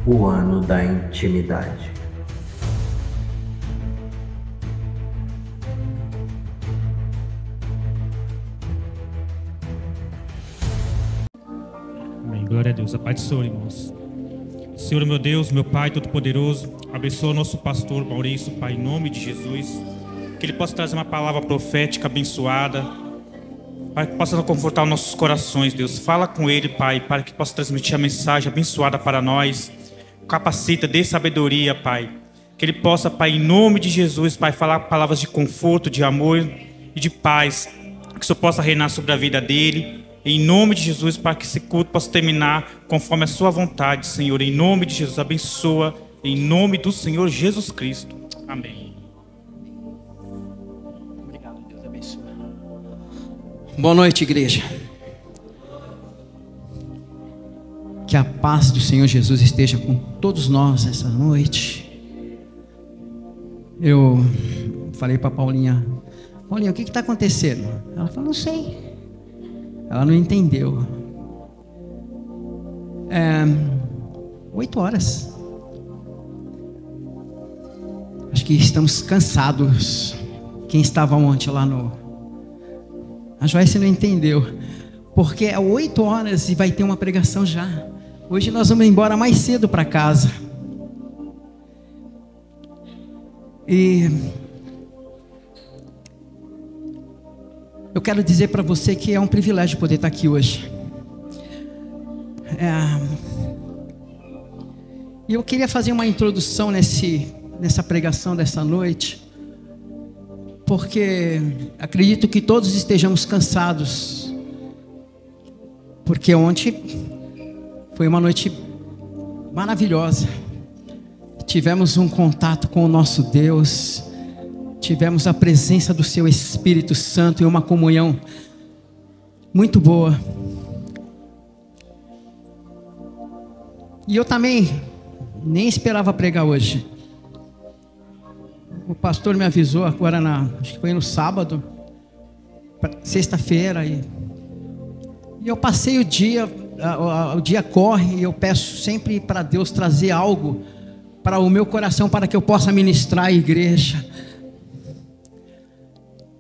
o ano da intimidade. Amém. Glória a Deus. A paz do Senhor, irmãos. Senhor, meu Deus, meu Pai Todo-Poderoso, abençoa o nosso pastor Maurício, Pai, em nome de Jesus. Que ele possa trazer uma palavra profética abençoada, Pai, que possa confortar os nossos corações, Deus. Fala com ele, Pai, para que possa transmitir a mensagem abençoada para nós. Capacita, dê sabedoria, Pai. Que ele possa, Pai, em nome de Jesus, Pai, falar palavras de conforto, de amor e de paz. Que isso possa reinar sobre a vida dele. Em nome de Jesus, para que esse culto possa terminar conforme a sua vontade, Senhor. Em nome de Jesus, abençoa. Em nome do Senhor Jesus Cristo. Amém. Obrigado, Deus abençoe. Boa noite, igreja. Que a paz do Senhor Jesus esteja com todos nós essa noite. Eu falei para Paulinha: Paulinha, o que está acontecendo? Ela falou: não sei. Ela não entendeu. 8 horas. Acho que estamos cansados. Quem estava ontem lá no... A Joyce não entendeu. Porque é 8 horas e vai ter uma pregação já. Hoje nós vamos embora mais cedo para casa. E eu quero dizer para você que é um privilégio poder estar aqui hoje. E eu queria fazer uma introdução nessa pregação dessa noite, porque acredito que todos estejamos cansados, porque ontem foi uma noite maravilhosa. Tivemos um contato com o nosso Deus. Tivemos a presença do seu Espírito Santo e uma comunhão muito boa. E eu também nem esperava pregar hoje. O pastor me avisou agora, acho que foi no sábado, sexta-feira, e eu passei o dia corre, e eu peço sempre para Deus trazer algo para o meu coração, para que eu possa ministrar a igreja.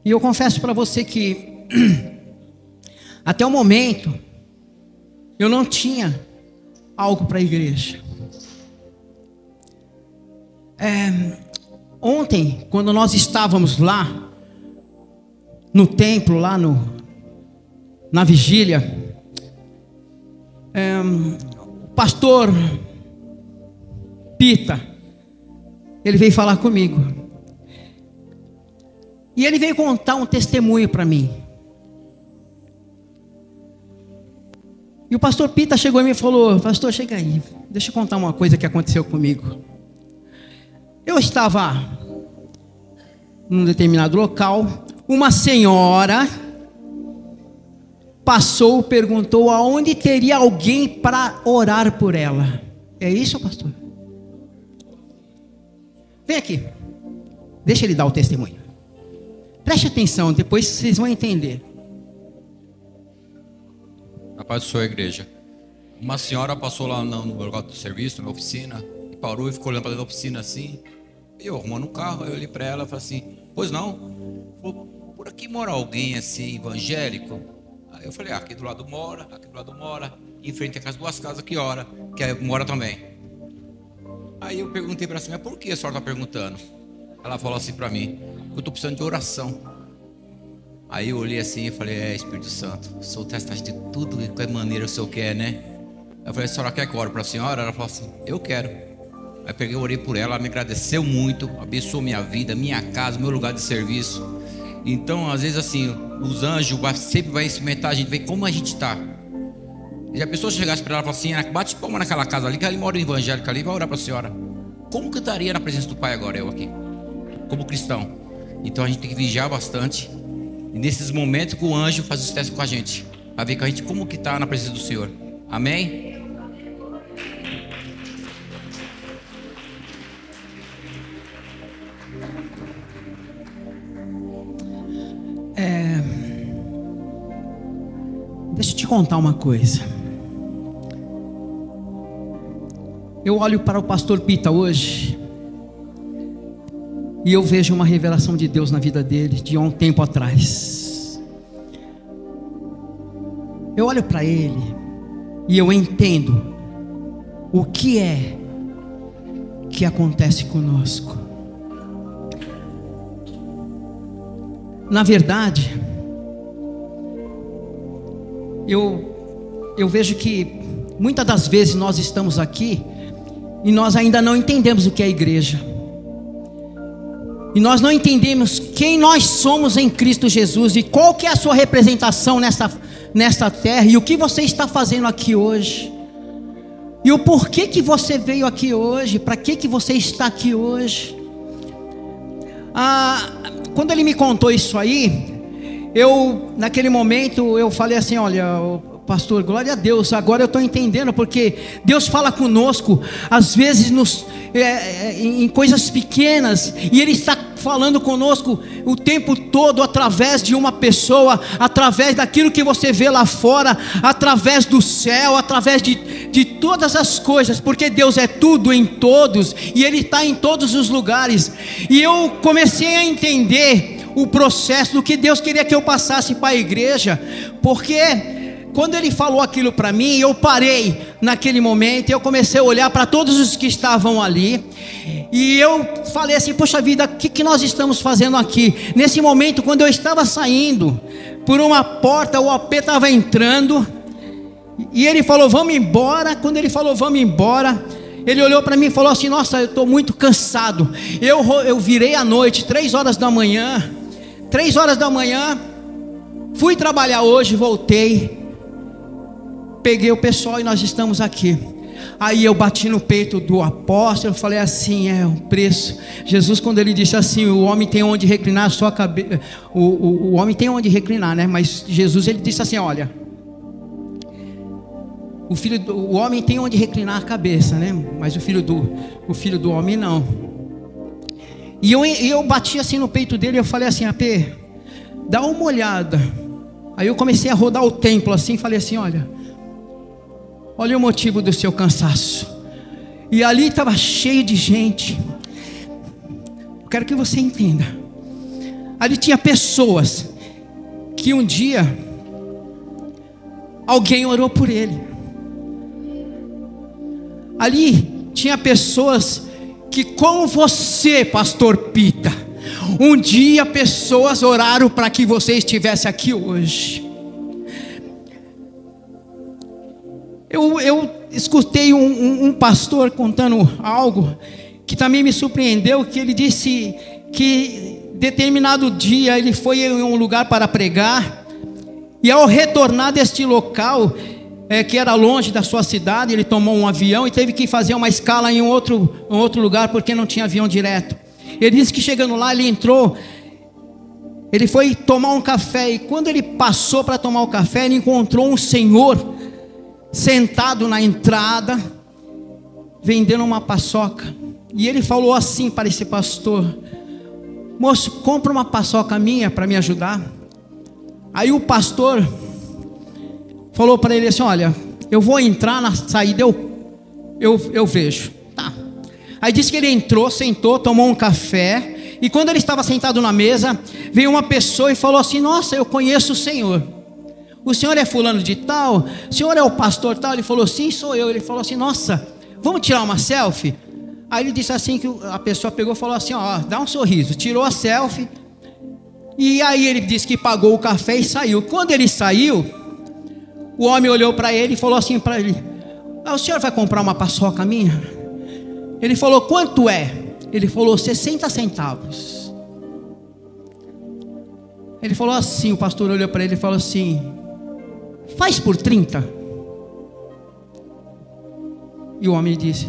E eu confesso para você que até o momento eu não tinha algo para a igreja. Ontem, quando nós estávamos lá no templo, lá na vigília, o pastor Pita, ele veio falar comigo. E ele veio contar um testemunho para mim. E o pastor Pita chegou e me falou: pastor, chega aí, deixa eu contar uma coisa que aconteceu comigo. Eu estava num determinado local, uma senhora passou, perguntou aonde teria alguém para orar por ela. É isso, pastor? Vem aqui, deixa ele dar o testemunho. Preste atenção, depois vocês vão entender. A paz do Senhor, igreja. Uma senhora passou lá no lugar do serviço, na oficina, e parou e ficou olhando para dentro da oficina assim. E eu arrumando um carro, eu olhei para ela e falei assim: pois não? Falou: por aqui mora alguém assim, evangélico? Aí eu falei: aqui do lado mora, em frente às 2 casas que mora também. Aí eu perguntei para ela assim: mas por que a senhora está perguntando? Ela falou assim para mim: eu estou precisando de oração. Aí eu olhei assim e falei: Espírito Santo, sou testagem de tudo de qualquer maneira o senhor quer, né? Eu falei: a senhora quer que eu ore para a senhora? Ela falou assim: eu quero. Aí peguei, orei por ela, ela me agradeceu muito, abençoou minha vida, minha casa, meu lugar de serviço. Então, às vezes assim, os anjos sempre vai experimentar a gente, ver como a gente está. E a pessoa chegasse para ela e falasse assim: bate palma naquela casa ali, que ali mora um evangélico ali, vai orar para a senhora. Como que eu estaria na presença do Pai agora, eu aqui, como cristão? Então a gente tem que vigiar bastante. E nesses momentos que o anjo faz os testes com a gente, para ver com a gente como que está na presença do Senhor. Amém? Deixa eu te contar uma coisa. Eu olho para o pastor Pita hoje e eu vejo uma revelação de Deus na vida dele de um tempo atrás. Eu olho para ele e eu entendo o que é que acontece conosco. Na verdade, eu vejo que muitas das vezes nós estamos aqui e nós ainda não entendemos o que é a igreja. E nós não entendemos quem nós somos em Cristo Jesus e qual que é a sua representação nesta terra e o que você está fazendo aqui hoje. E o porquê que você veio aqui hoje, para que você está aqui hoje. Quando ele me contou isso aí, naquele momento eu falei assim, olha, pastor, glória a Deus, agora eu estou entendendo, porque Deus fala conosco, às vezes em coisas pequenas, e Ele está falando conosco o tempo todo, através de uma pessoa, através daquilo que você vê lá fora, através do céu, através de todas as coisas, porque Deus é tudo em todos, e Ele está em todos os lugares. E eu comecei a entender o processo do que Deus queria que eu passasse para a igreja, porque quando Ele falou aquilo para mim, eu parei naquele momento, eu comecei a olhar para todos os que estavam ali, e eu falei assim, poxa vida, o que nós estamos fazendo aqui? Nesse momento, quando eu estava saindo por uma porta, o AP estava entrando, e ele falou, vamos embora. Quando ele falou, vamos embora, ele olhou para mim e falou assim, nossa, eu estou muito cansado. Eu virei à noite, 3 horas da manhã, fui trabalhar hoje, voltei, peguei o pessoal e nós estamos aqui. Aí eu bati no peito do apóstolo, falei assim, é um preço. Jesus, quando ele disse assim, o homem tem onde reclinar a sua cabeça, o homem tem onde reclinar, né? Mas Jesus, ele disse assim, olha, o homem tem onde reclinar a cabeça, né? Mas o filho do homem não. E eu bati assim no peito dele, eu falei assim, AP, dá uma olhada. Aí eu comecei a rodar o templo assim, falei assim, olha o motivo do seu cansaço. E ali estava cheio de gente. Eu quero que você entenda. Ali tinha pessoas que um dia alguém orou por ele. Ali tinha pessoas que, como você, pastor Pita, um dia pessoas oraram para que você estivesse aqui hoje. Eu escutei um pastor contando algo que também me surpreendeu, que ele disse que determinado dia ele foi em um lugar para pregar, e ao retornar deste local, que era longe da sua cidade, ele tomou um avião e teve que fazer uma escala em outro lugar, porque não tinha avião direto. Ele disse que chegando lá, ele entrou, ele foi tomar um café, e quando ele passou para tomar o café, ele encontrou um senhor sentado na entrada, vendendo uma paçoca. E ele falou assim para esse pastor, moço, compra uma paçoca minha para me ajudar. Aí o pastor falou para ele assim, olha, eu vou entrar na saída, eu vejo. Tá. Aí disse que ele entrou, sentou, tomou um café, e quando ele estava sentado na mesa, veio uma pessoa e falou assim, nossa, eu conheço o senhor. O senhor é fulano de tal? O senhor é o pastor tal? Ele falou, sim, sou eu. Ele falou assim, nossa, vamos tirar uma selfie? Aí ele disse assim, que a pessoa pegou e falou assim, ó, dá um sorriso. Tirou a selfie, e aí ele disse que pagou o café e saiu. Quando ele saiu, o homem olhou para ele e falou assim para ele, o senhor vai comprar uma paçoca minha? Ele falou, quanto é? Ele falou, 60 centavos. Ele falou assim, o pastor olhou para ele e falou assim, faz por 30. E o homem disse,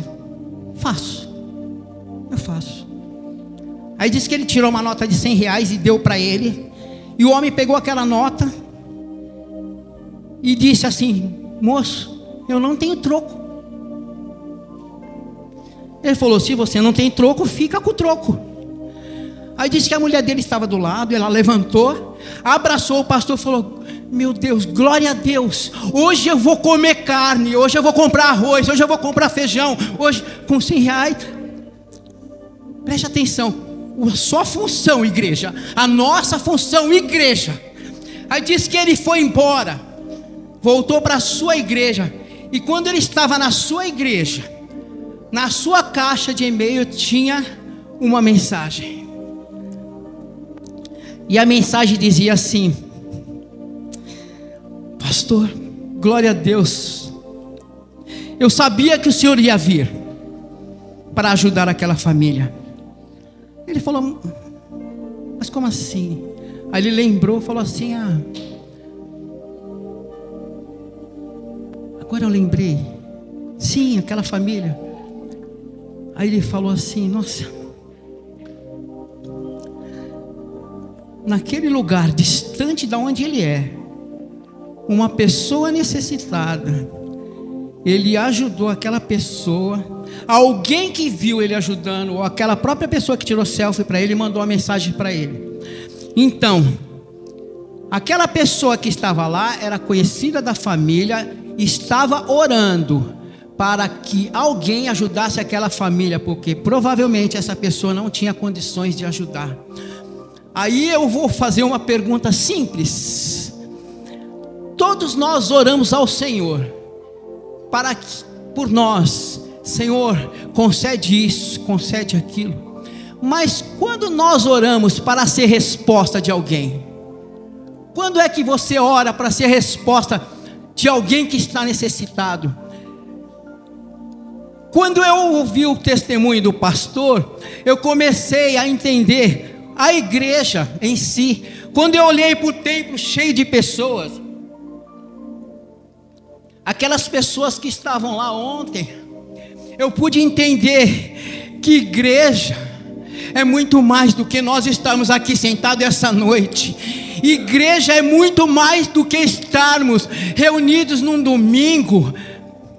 faço, eu faço. Aí disse que ele tirou uma nota de 100 reais e deu para ele. E o homem pegou aquela nota e disse assim, moço, eu não tenho troco. Ele falou, se você não tem troco, fica com o troco. Aí disse que a mulher dele estava do lado, ela levantou, abraçou o pastor e falou, meu Deus, glória a Deus, hoje eu vou comer carne, hoje eu vou comprar arroz, hoje eu vou comprar feijão, hoje com 100 reais. Preste atenção, a sua função, igreja, a nossa função, igreja. Aí diz que ele foi embora, voltou para a sua igreja, e quando ele estava na sua igreja, na sua caixa de e-mail tinha uma mensagem, e a mensagem dizia assim: pastor, glória a Deus, eu sabia que o senhor ia vir para ajudar aquela família. Ele falou: mas como assim? Aí ele lembrou, falou assim: agora eu lembrei, sim, aquela família. Aí ele falou assim: nossa, naquele lugar distante de onde ele é, uma pessoa necessitada, ele ajudou aquela pessoa. Alguém que viu ele ajudando, ou aquela própria pessoa que tirou selfie para ele, mandou uma mensagem para ele. Então, aquela pessoa que estava lá era conhecida da família, estava orando para que alguém ajudasse aquela família, porque provavelmente essa pessoa não tinha condições de ajudar. Aí eu vou fazer uma pergunta simples. Todos nós oramos ao Senhor para que, por nós, Senhor, concede isso, concede aquilo. Mas quando nós oramos para ser resposta de alguém, quando é que você ora para ser resposta de alguém que está necessitado? Quando eu ouvi o testemunho do pastor, eu comecei a entender a igreja em si. Quando eu olhei para o templo cheio de pessoas, aquelas pessoas que estavam lá ontem, eu pude entender que igreja é muito mais do que nós estamos aqui sentados essa noite. Igreja é muito mais do que estarmos reunidos num domingo.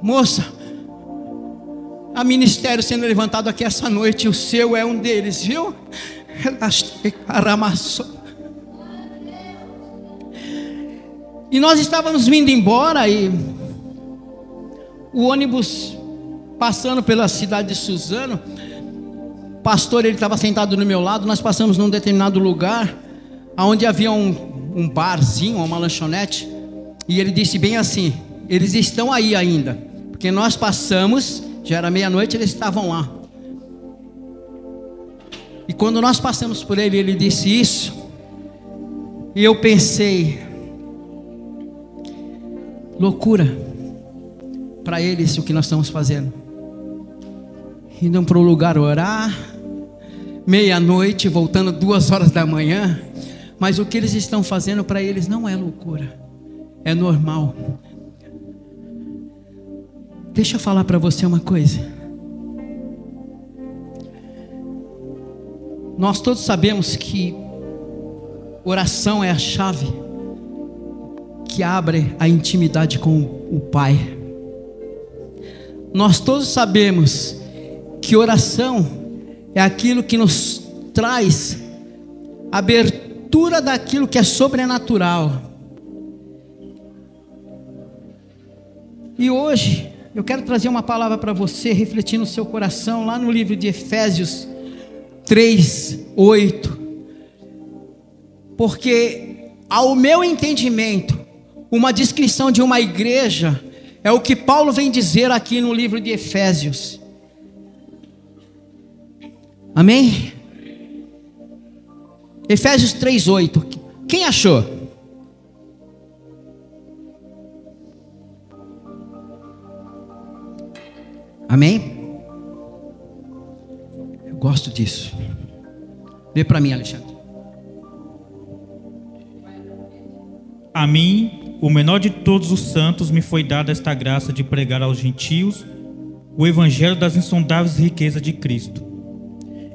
Moça, há ministério sendo levantado aqui essa noite, o seu é um deles, viu? E nós estávamos vindo embora, e o ônibus passando pela cidade de Suzano, o pastor, ele estava sentado no meu lado. Nós passamos num determinado lugar, onde havia um barzinho, uma lanchonete, e ele disse bem assim: eles estão aí ainda, porque nós passamos, já era meia-noite, eles estavam lá. E quando nós passamos por ele, ele disse isso, e eu pensei: loucura para eles o que nós estamos fazendo, indo para um lugar orar, meia-noite, voltando 2 horas da manhã. Mas o que eles estão fazendo para eles não é loucura, é normal. Deixa eu falar para você uma coisa. Nós todos sabemos que oração é a chave que abre a intimidade com o Pai. Nós todos sabemos que oração é aquilo que nos traz abertura daquilo que é sobrenatural. E hoje eu quero trazer uma palavra para você, refletir no seu coração, lá no livro de Efésios 3:8. Porque ao meu entendimento, uma descrição de uma igreja é o que Paulo vem dizer aqui no livro de Efésios. Amém? Efésios 3:8. Quem achou? Amém? Eu gosto disso. Lê para mim, Alexandre. A mim, o menor de todos os santos, me foi dada esta graça de pregar aos gentios o evangelho das insondáveis riquezas de Cristo,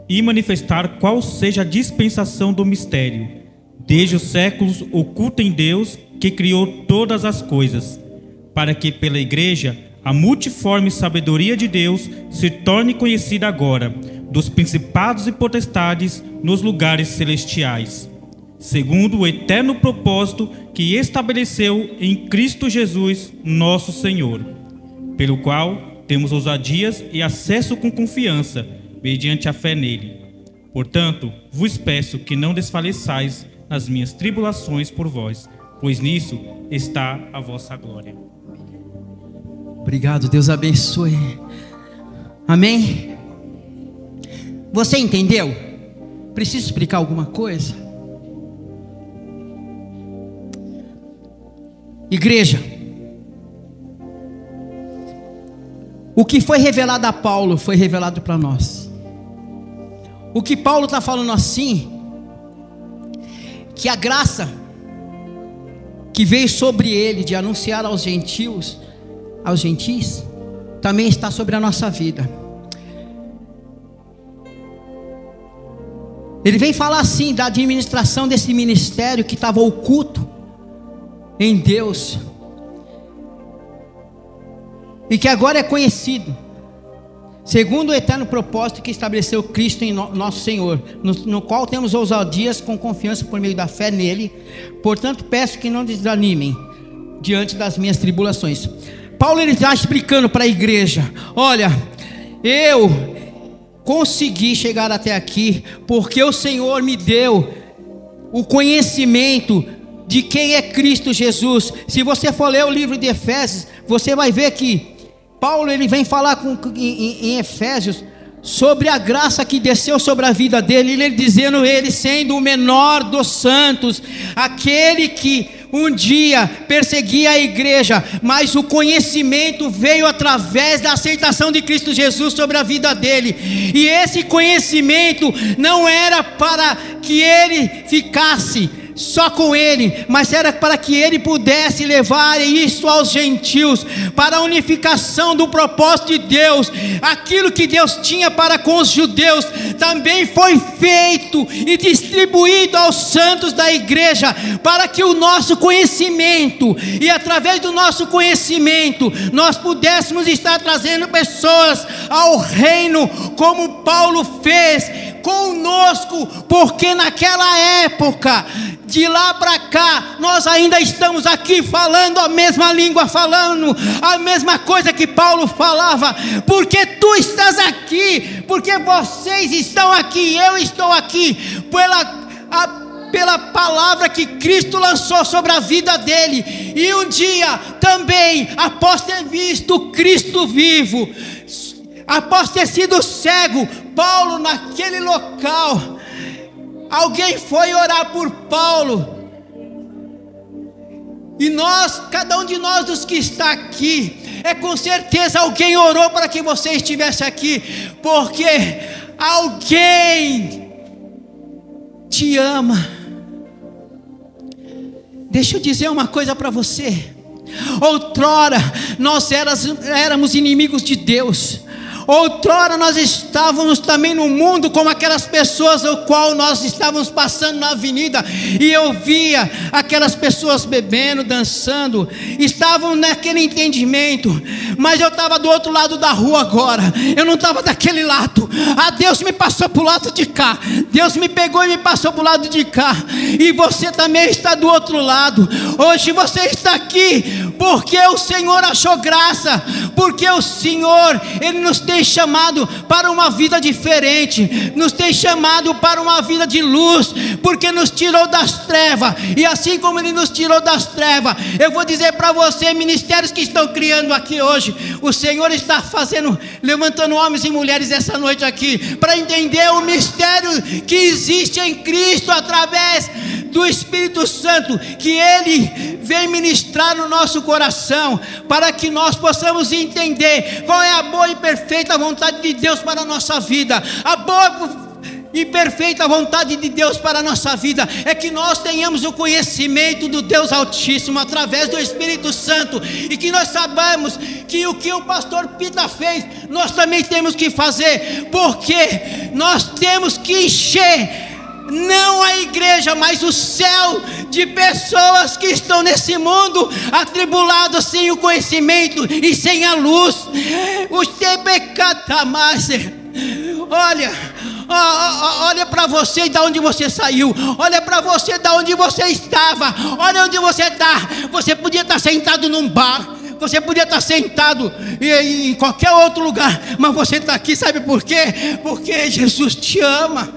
e manifestar qual seja a dispensação do mistério, desde os séculos oculta em Deus, que criou todas as coisas, para que pela igreja a multiforme sabedoria de Deus se torne conhecida agora, dos principados e potestades nos lugares celestiais, segundo o eterno propósito que estabeleceu em Cristo Jesus, nosso Senhor, pelo qual temos ousadias e acesso com confiança, mediante a fé nele. Portanto, vos peço que não desfaleçais nas minhas tribulações por vós, pois nisso está a vossa glória. Obrigado, Deus abençoe. Amém? Você entendeu? Preciso explicar alguma coisa? Igreja, o que foi revelado a Paulo foi revelado para nós. O que Paulo está falando assim, que a graça que veio sobre ele de anunciar aos gentis, também está sobre a nossa vida. Ele vem falar assim da administração desse ministério que estava oculto em Deus e que agora é conhecido segundo o eterno propósito que estabeleceu Cristo em nosso Senhor, no qual temos ousadias com confiança por meio da fé nele. Portanto, peço que não desanimem diante das minhas tribulações. Paulo ele está explicando para a igreja: olha, eu consegui chegar até aqui porque o Senhor me deu o conhecimento de quem é Cristo Jesus. Se você for ler o livro de Efésios, você vai ver que Paulo ele vem falar em Efésios sobre a graça que desceu sobre a vida dele. Ele dizendo, ele sendo o menor dos santos, aquele que um dia perseguia a igreja, mas o conhecimento veio através da aceitação de Cristo Jesus sobre a vida dele. E esse conhecimento não era para que ele ficasse só com ele, mas era para que ele pudesse levar isso aos gentios, para a unificação do propósito de Deus. Aquilo que Deus tinha para com os judeus também foi feito e distribuído aos santos da igreja, para que o nosso conhecimento, e através do nosso conhecimento, nós pudéssemos estar trazendo pessoas ao reino, como Paulo fez conosco, porque naquela época, de lá para cá, nós ainda estamos aqui falando a mesma língua, falando a mesma coisa que Paulo falava, porque tu estás aqui, porque vocês estão aqui, eu estou aqui, pela palavra que Cristo lançou sobre a vida dele. E um dia também, após ter visto Cristo vivo, após ter sido cego, Paulo naquele local, alguém foi orar por Paulo. E nós, cada um de nós dos que está aqui, com certeza alguém orou para que você estivesse aqui, porque alguém te ama. Deixa eu dizer uma coisa para você. Outrora nós éramos inimigos de Deus. Outrora nós estávamos também no mundo como aquelas pessoas ao qual nós estávamos passando na avenida, e eu via aquelas pessoas bebendo, dançando, estavam naquele entendimento, mas eu estava do outro lado da rua agora, eu não estava daquele lado. Deus me passou para o lado de cá, Deus me pegou e me passou para o lado de cá, e você também está do outro lado. Hoje você está aqui porque o Senhor achou graça, porque o Senhor, Ele nos tem chamado para uma vida diferente, nos tem chamado para uma vida de luz, porque nos tirou das trevas. E assim como Ele nos tirou das trevas, eu vou dizer para você, ministérios que estão criando aqui hoje, o Senhor está levantando homens e mulheres essa noite aqui, para entender o mistério que existe em Cristo, através do Espírito Santo, que Ele vem ministrar no nosso coração, para que nós possamos entender qual é a boa e perfeita vontade de Deus para a nossa vida. A boa e perfeita vontade de Deus para a nossa vida é que nós tenhamos o conhecimento do Deus Altíssimo através do Espírito Santo, e que nós sabemos que o que o pastor Pita fez, nós também temos que fazer, porque nós temos que encher não a igreja, mas o céu de pessoas que estão nesse mundo atribulados, sem o conhecimento e sem a luz. Olha, Olha para você de onde você saiu. Olha para você de onde você estava. Olha onde você está. Você podia estar sentado num bar. Você podia estar sentado em qualquer outro lugar, mas você está aqui, sabe por quê? Porque Jesus te ama.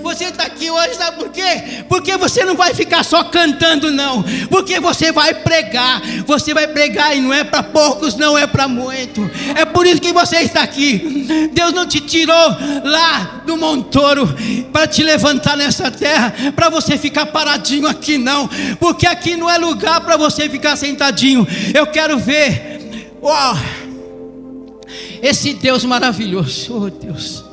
Você está aqui hoje, sabe por quê? Porque você não vai ficar só cantando, não. Porque você vai pregar. Você vai pregar e não é para poucos, não é para muito. É por isso que você está aqui. Deus não te tirou lá do Montouro para te levantar nessa terra, para você ficar paradinho aqui, não. Porque aqui não é lugar para você ficar sentadinho. Eu quero ver esse Deus maravilhoso. Oh, Deus.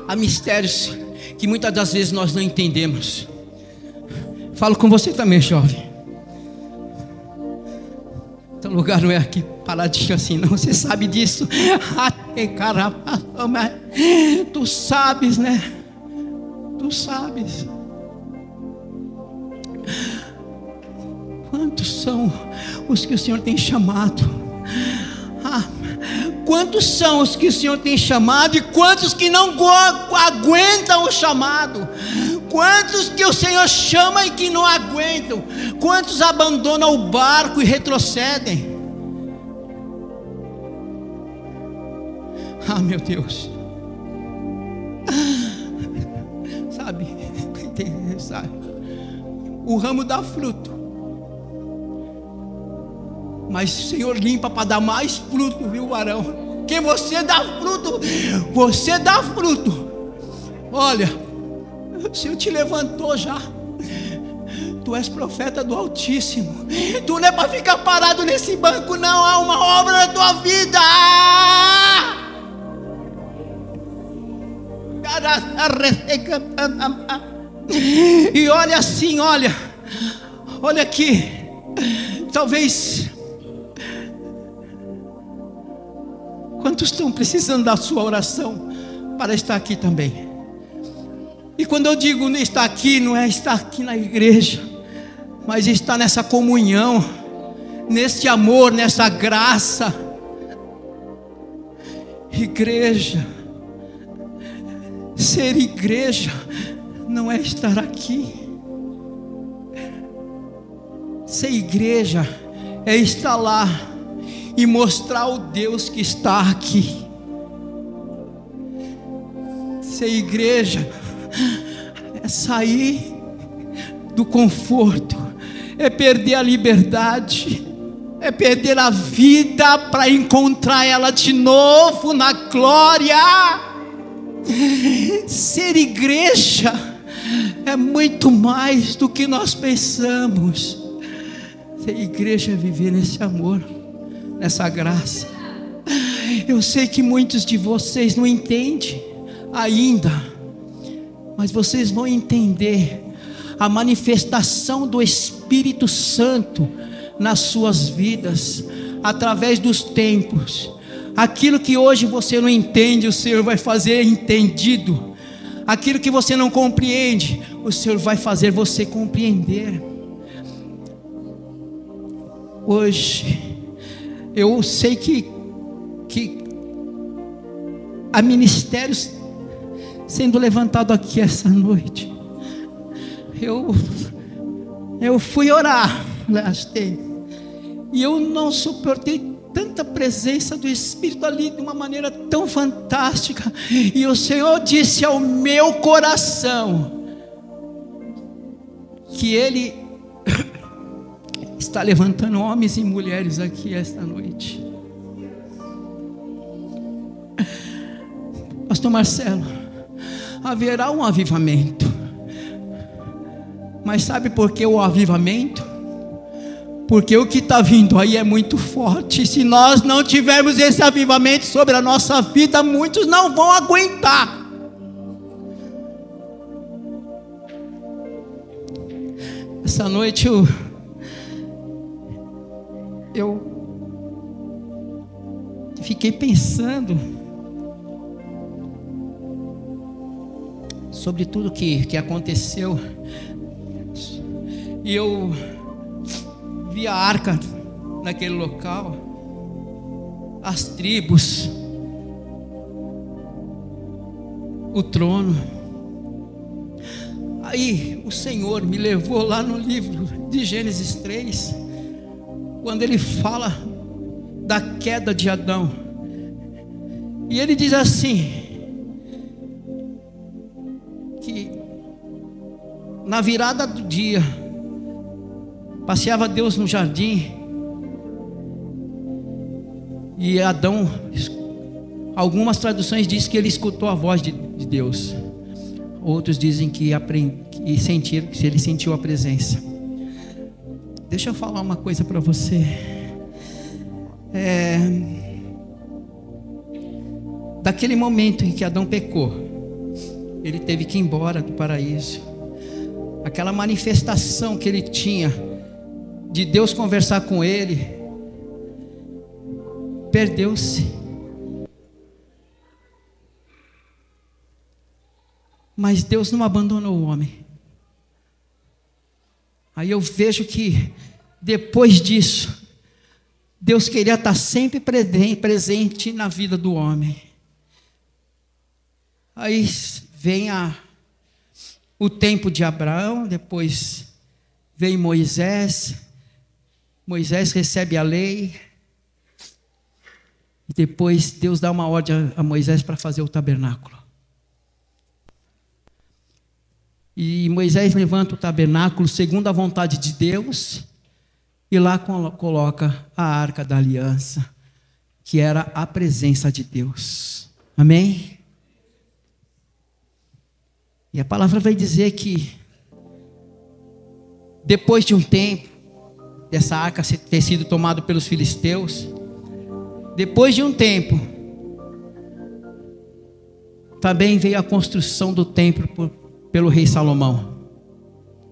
Há mistérios que muitas das vezes nós não entendemos. Falo com você também, jovem. Então, o lugar não é aqui paradinho assim, não. Você sabe disso. Tu sabes, né? Tu sabes. Quantos são os que o Senhor tem chamado? Quantos são os que o Senhor tem chamado e quantos que não aguentam o chamado? Quantos que o Senhor chama e que não aguentam? Quantos abandonam o barco e retrocedem? Meu Deus. Sabe? O ramo dá fruto, mas o Senhor limpa para dar mais fruto, viu, varão? Que você dá fruto. Você dá fruto. Olha, o Senhor te levantou já. Tu és profeta do Altíssimo. Tu não é para ficar parado nesse banco, não. Há uma obra na tua vida. E olha assim, olha aqui. Talvez, quantos estão precisando da sua oração para estar aqui também? E quando eu digo estar aqui, não é estar aqui na igreja, mas estar nessa comunhão, nesse amor, nessa graça. Igreja, ser igreja não é estar aqui. Ser igreja é estar lá e mostrar o Deus que está aqui. Ser igreja é sair do conforto, é perder a liberdade, é perder a vida para encontrar ela de novo na glória. Ser igreja é muito mais do que nós pensamos. Ser igreja é viver nesse amor, nessa graça. Eu sei que muitos de vocês não entendem ainda, mas vocês vão entender a manifestação do Espírito Santo nas suas vidas, através dos tempos. Aquilo que hoje você não entende, o Senhor vai fazer entendido. Aquilo que você não compreende, o Senhor vai fazer você compreender. Hoje, eu sei que há ministérios sendo levantado aqui essa noite. Eu fui orar, e eu não suportei tanta presença do Espírito ali de uma maneira tão fantástica. E o Senhor disse ao meu coração que Ele está levantando homens e mulheres aqui esta noite. Pastor Marcelo, haverá um avivamento. Mas sabe por que o avivamento? Porque o que está vindo aí é muito forte. Se nós não tivermos esse avivamento sobre a nossa vida, muitos não vão aguentar. Essa noite eu fiquei pensando sobre tudo que aconteceu. E eu vi a arca naquele local, as tribos, o trono. Aí o Senhor me levou lá no livro de Gênesis 3, quando ele fala da queda de Adão, e ele diz assim, que na virada do dia passeava Deus no jardim, e Adão, algumas traduções dizem que ele escutou a voz de Deus, outros dizem que ele sentiu a presença. Deixa eu falar uma coisa para você. Daquele momento em que Adão pecou, ele teve que ir embora do paraíso. Aquela manifestação que ele tinha de Deus conversar com ele, perdeu-se. Mas Deus não abandonou o homem. Aí eu vejo que depois disso, Deus queria estar sempre presente na vida do homem. Aí vem o tempo de Abraão, depois vem Moisés. Moisés recebe a lei. E depois Deus dá uma ordem a Moisés para fazer o tabernáculo. E Moisés levanta o tabernáculo segundo a vontade de Deus, e lá coloca a arca da aliança, que era a presença de Deus. Amém? E a palavra vai dizer que depois de um tempo dessa arca ter sido tomada pelos filisteus, depois de um tempo também veio a construção do templo pelo rei Salomão.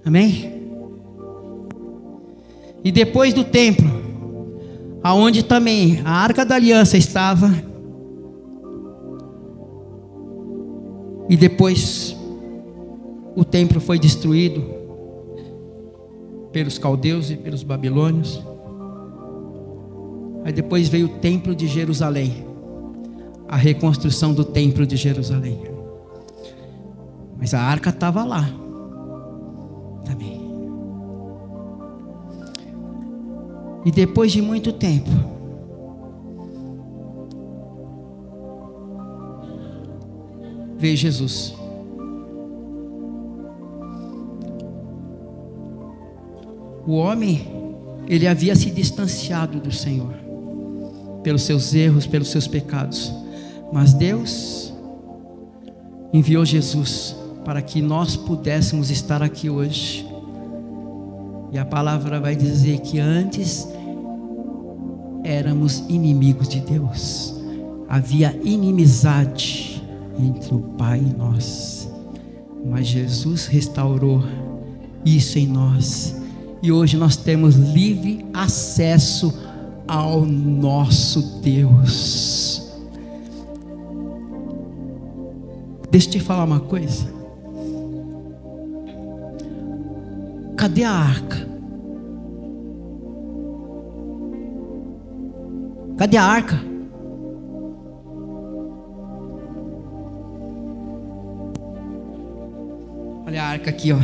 Amém? E depois do templo, aonde também a arca da aliança estava, e depois o templo foi destruído pelos caldeus e pelos babilônios. Aí depois veio o templo de Jerusalém, a reconstrução do templo de Jerusalém. Mas a arca estava lá também. E depois de muito tempo, veio Jesus. O homem, ele havia se distanciado do Senhor, pelos seus erros, pelos seus pecados. Mas Deus enviou Jesus para que nós pudéssemos estar aqui hoje. E a palavra vai dizer que antes éramos inimigos de Deus. Havia inimizade entre o Pai e nós. Mas Jesus restaurou isso em nós. E hoje nós temos livre acesso ao nosso Deus. Deixa eu te falar uma coisa. Cadê a arca? Cadê a arca? Olha a arca aqui, ó,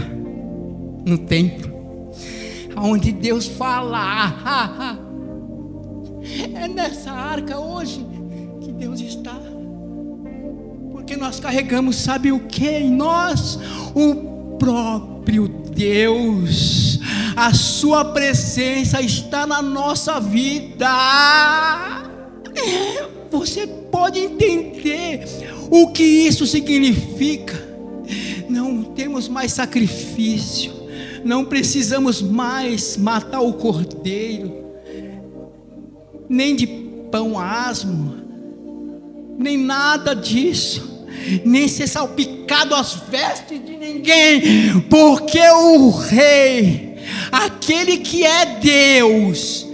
no templo, onde Deus fala. É nessa arca hoje que Deus está. Porque nós carregamos, sabe o que em nós? O próprio Deus. A sua presença está na nossa vida. Você pode entender o que isso significa? Não temos mais sacrifício, não precisamos mais matar o cordeiro, nem de pão asmo, nem nada disso, nem ser salpicado as vestes de ninguém, porque o rei, aquele que é Deus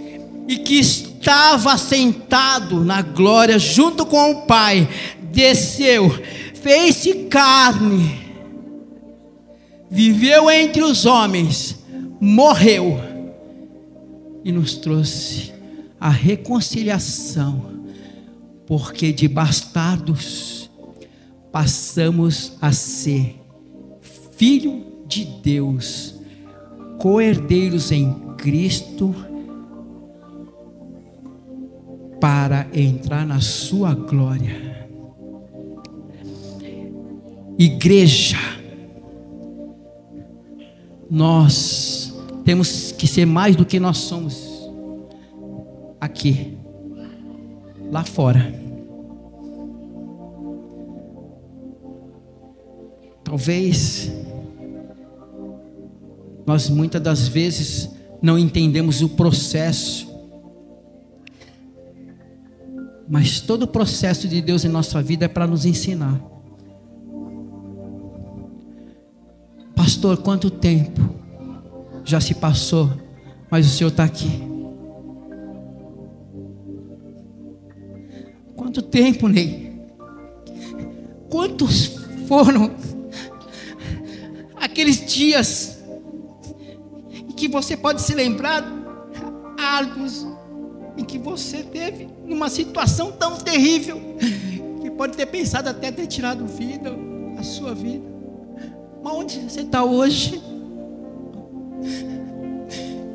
e que estava sentado na glória junto com o Pai, desceu, fez-se carne, viveu entre os homens, morreu e nos trouxe a reconciliação, porque de bastardos passamos a ser filho de Deus, co-herdeiros em Cristo, para entrar na sua glória. Igreja, nós temos que ser mais do que nós somos aqui, lá fora. Talvez nós muitas das vezes não entendemos o processo, mas todo o processo de Deus em nossa vida é para nos ensinar. Pastor, quanto tempo já se passou, mas o Senhor está aqui? Quanto tempo, Ney? Quantos foram aqueles dias em que você pode se lembrar, árduos, em que você teve numa situação tão terrível, que pode ter pensado até ter tirado vida, a sua vida. Mas onde você está hoje?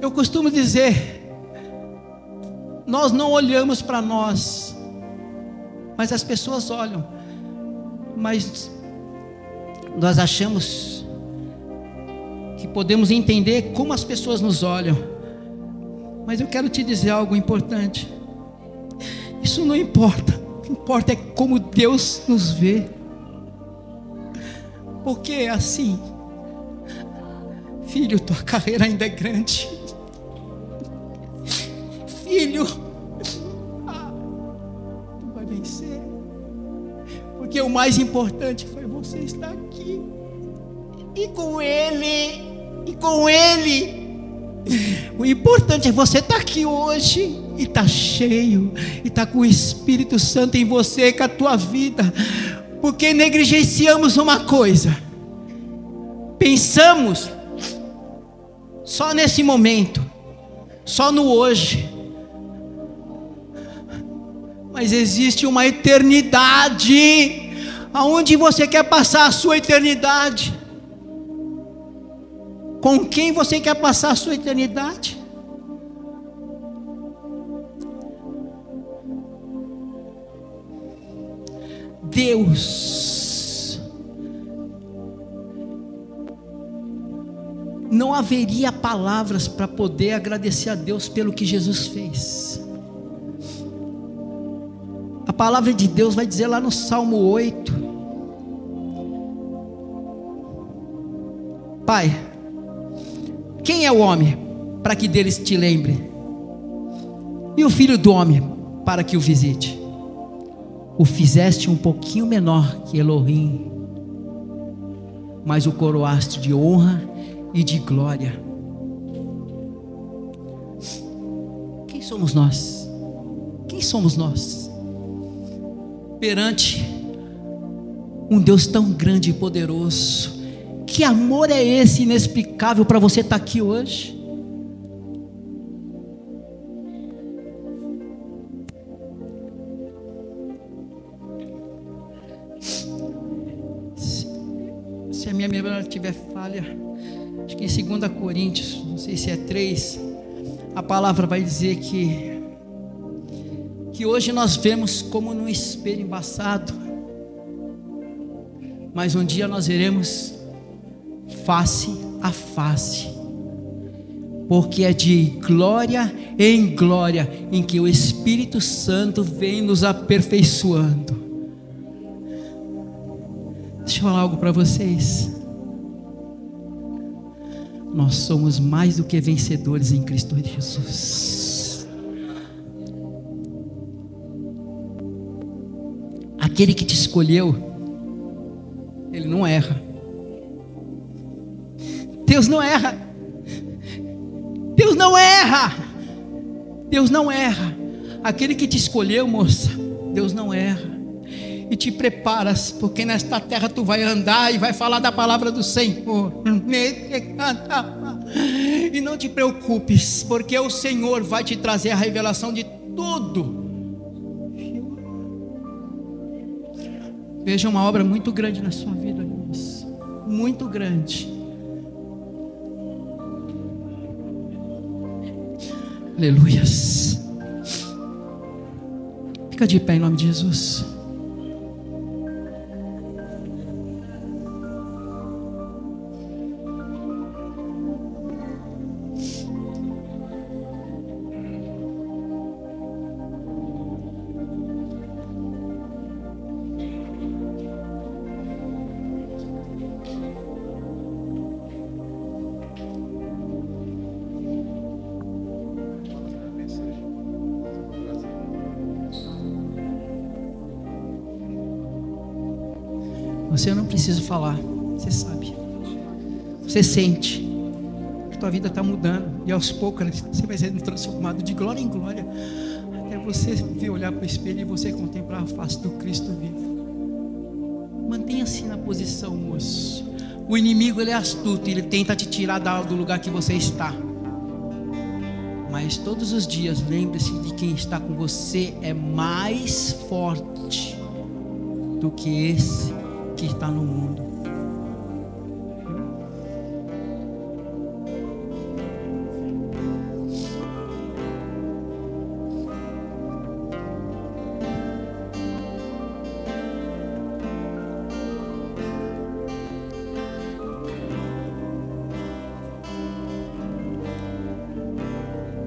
Eu costumo dizer, nós não olhamos para nós, mas as pessoas olham. Mas nós achamos que podemos entender como as pessoas nos olham. Mas eu quero te dizer algo importante. Isso não importa. O que importa é como Deus nos vê. Porque assim, filho, tua carreira ainda é grande. Filho, tu vai vencer. Porque o mais importante foi você estar aqui. E com Ele. O importante é você estar aqui hoje e estar cheio, e estar com o Espírito Santo em você, com a tua vida. Porque negligenciamos uma coisa, pensamos só nesse momento, só no hoje, mas existe uma eternidade. Aonde você quer passar a sua eternidade? Com quem você quer passar a sua eternidade? Deus, não haveria palavras para poder agradecer a Deus pelo que Jesus fez. A palavra de Deus vai dizer lá no Salmo 8: Pai, quem é o homem para que deles te lembre? E o filho do homem para que o visite? O fizeste um pouquinho menor que Elohim, mas o coroaste de honra e de glória. Quem somos nós? Quem somos nós perante um Deus tão grande e poderoso? Que amor é esse inexplicável para você estar aqui hoje? Se a minha memória tiver falha, acho que em 2 Coríntios, não sei se é 3, a palavra vai dizer que hoje nós vemos como num espelho embaçado, mas um dia nós veremos face a face, porque é de glória em glória em que o Espírito Santo vem nos aperfeiçoando. Deixa eu falar algo para vocês. Nós somos mais do que vencedores em Cristo Jesus. Aquele que te escolheu, ele não erra. Deus não erra. Deus não erra. Deus não erra. Aquele que te escolheu, moça, Deus não erra. e te preparas, porque nesta terra tu vai andar e vai falar da palavra do Senhor. E não te preocupes, porque o Senhor vai te trazer a revelação de tudo. Veja uma obra muito grande na sua vida, irmãos. Muito grande. Aleluias. Fica de pé em nome de Jesus. Você não precisa falar, você sabe, você sente, a tua vida está mudando, e aos poucos você vai sendo transformado de glória em glória, até você ver, olhar para o espelho e você contemplar a face do Cristo vivo. Mantenha-se na posição, moço. O inimigo, ele é astuto, ele tenta te tirar do lugar que você está, mas todos os dias lembre-se de quem está com você é mais forte do que esse que está no mundo.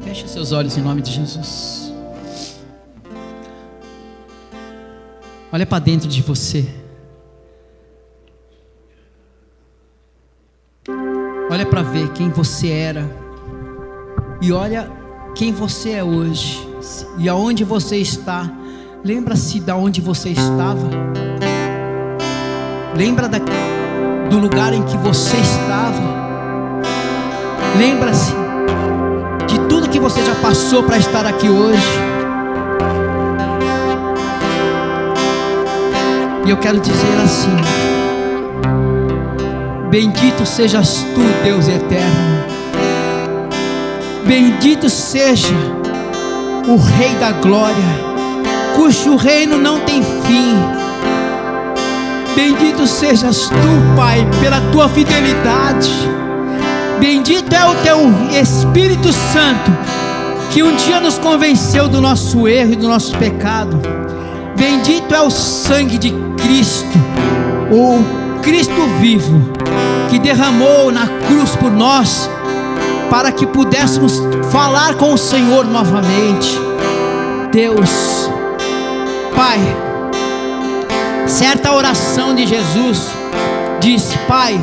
Feche seus olhos em nome de Jesus. Olha para dentro de você. Olha para ver quem você era e olha quem você é hoje e aonde você está. Lembra-se de onde você estava. Lembra do lugar em que você estava. Lembra-se de tudo que você já passou para estar aqui hoje. E eu quero dizer assim: bendito sejas tu, Deus eterno. Bendito seja o Rei da glória, cujo reino não tem fim. Bendito sejas tu, Pai, pela tua fidelidade. Bendito é o teu Espírito Santo, que um dia nos convenceu do nosso erro e do nosso pecado. Bendito é o sangue de Cristo, o Cristo vivo, que derramou na cruz por nós, para que pudéssemos falar com o Senhor novamente. Deus, Pai, certa oração de Jesus disse: Pai,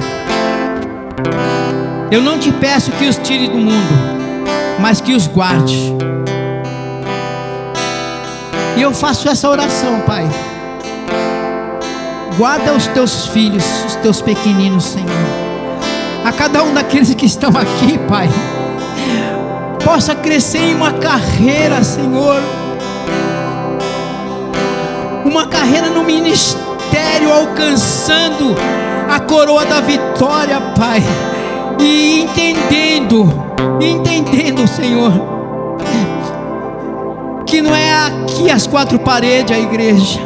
eu não te peço que os tire do mundo, mas que os guarde. E eu faço essa oração, Pai. Guarda os teus filhos, os teus pequeninos, Senhor. A cada um daqueles que estão aqui, Pai, possa crescer em uma carreira, Senhor. Uma carreira no ministério, alcançando a coroa da vitória, Pai. E entendendo, Senhor, que não é aqui as quatro paredes a igreja,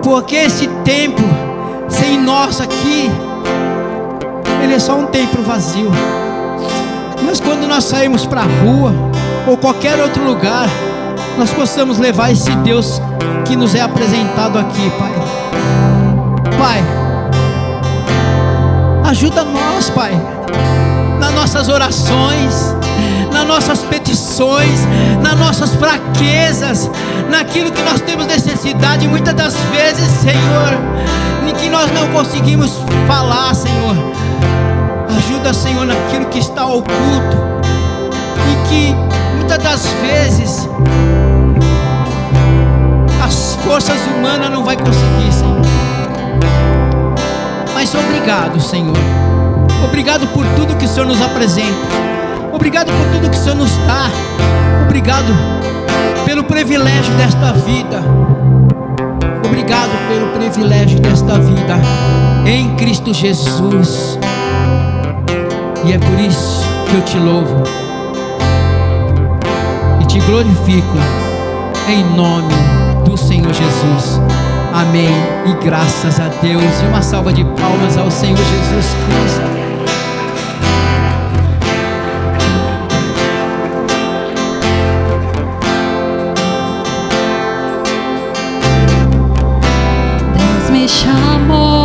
porque esse templo sem nós aqui, ele é só um templo vazio. Mas quando nós saímos para a rua ou qualquer outro lugar, nós possamos levar esse Deus que nos é apresentado aqui, Pai. Pai, ajuda nós, Pai, nas nossas orações, nas nossas petições, nas nossas fraquezas, naquilo que nós temos necessidade, muitas das vezes, Senhor, em que nós não conseguimos falar, Senhor. Ajuda, Senhor, naquilo que está oculto e que muitas das vezes as forças humanas não vai conseguir, Senhor. Mas obrigado, Senhor. Obrigado por tudo que o Senhor nos apresenta. Obrigado por tudo que o Senhor nos dá. Obrigado pelo privilégio desta vida. Obrigado, pelo privilégio desta vida em Cristo Jesus. E é por isso que eu te louvo e te glorifico em nome do Senhor Jesus. Amém. E graças a Deus. E uma salva de palmas ao Senhor Jesus Cristo. Me chamou